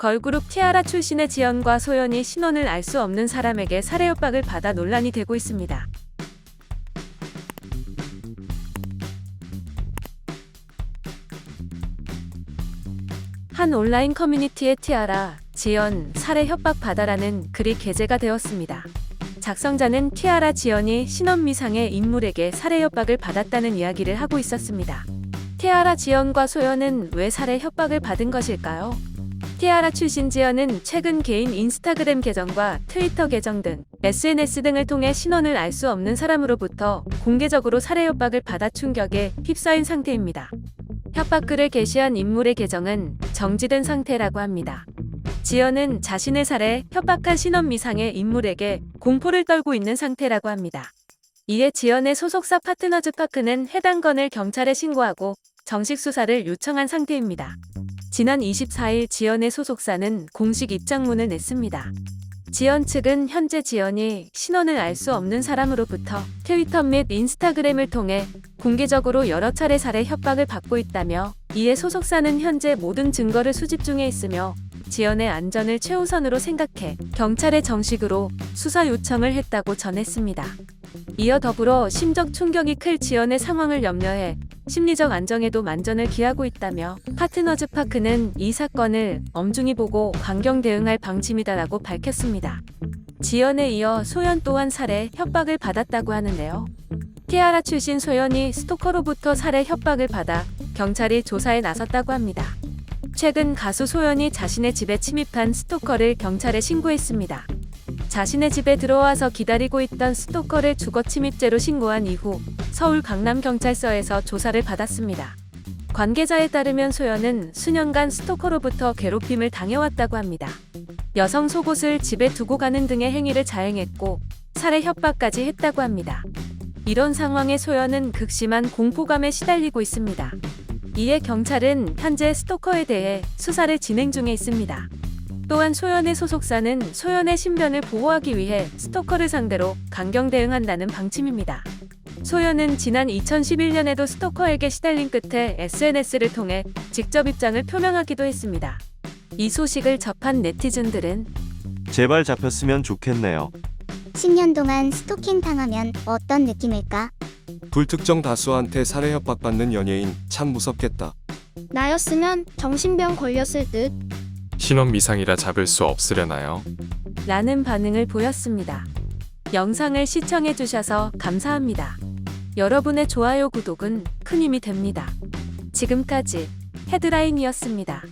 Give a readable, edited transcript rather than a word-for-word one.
걸그룹 티아라 출신의 지연과 소연이 신원을 알 수 없는 사람에게 살해 협박을 받아 논란이 되고 있습니다. 한 온라인 커뮤니티에 티아라, 지연, 살해 협박 받아라는 글이 게재가 되었습니다. 작성자는 티아라 지연이 신원 미상의 인물에게 살해 협박을 받았다는 이야기를 하고 있었습니다. 티아라 지연과 소연은 왜 살해 협박을 받은 것일까요? 티아라 출신 지연은 최근 개인 인스타그램 계정과 트위터 계정 등 SNS 등을 통해 신원을 알 수 없는 사람으로부터 공개적으로 살해 협박을 받아 충격에 휩싸인 상태입니다. 협박글을 게시한 인물의 계정은 정지된 상태라고 합니다. 지연은 자신을 살해 협박한 신원 미상의 인물에게 공포를 떨고 있는 상태라고 합니다. 이에 지연의 소속사 파트너즈파크는 해당 건을 경찰에 신고하고 정식 수사를 요청한 상태입니다. 지난 24일 지연의 소속사는 공식 입장문을 냈습니다. 지연 측은 현재 지연이 신원을 알 수 없는 사람으로부터 트위터 및 인스타그램을 통해 공개적으로 여러 차례 살해 협박을 받고 있다며, 이에 소속사는 현재 모든 증거를 수집 중에 있으며 지연의 안전을 최우선으로 생각해 경찰에 정식으로 수사 요청을 했다고 전했습니다. 이어 더불어 심적 충격이 클 지연의 상황을 염려해 심리적 안정에도 만전을 기하고 있다며, 파트너즈파크는 이 사건을 엄중히 보고 강경 대응할 방침이다라고 밝혔습니다. 지연에 이어 소연 또한 살해 협박을 받았다고 하는데요. 티아라 출신 소연이 스토커로부터 살해 협박을 받아 경찰이 조사에 나섰다고 합니다. 최근 가수 소연이 자신의 집에 침입한 스토커를 경찰에 신고했습니다. 자신의 집에 들어와서 기다리고 있던 스토커를 주거 침입죄로 신고한 이후 서울 강남경찰서에서 조사를 받았습니다. 관계자에 따르면 소연은 수년간 스토커로부터 괴롭힘을 당해왔다고 합니다. 여성 속옷을 집에 두고 가는 등의 행위를 자행했고 살해 협박까지 했다고 합니다. 이런 상황에 소연은 극심한 공포감에 시달리고 있습니다. 이에 경찰은 현재 스토커에 대해 수사를 진행 중에 있습니다. 또한 소연의 소속사는 소연의 신변을 보호하기 위해 스토커를 상대로 강경 대응한다는 방침입니다. 소연은 지난 2011년에도 스토커에게 시달린 끝에 SNS를 통해 직접 입장을 표명하기도 했습니다. 이 소식을 접한 네티즌들은 제발 잡혔으면 좋겠네요. 10년 동안 스토킹 당하면 어떤 느낌일까? 불특정 다수한테 살해 협박받는 연예인 참 무섭겠다. 나였으면 정신병 걸렸을 듯. 신원 미상이라 잡을 수 없으려나요? 라는 반응을 보였습니다. 영상을 시청해주셔서 감사합니다. 여러분의 좋아요, 구독은 큰 힘이 됩니다. 지금까지 헤드라인이었습니다.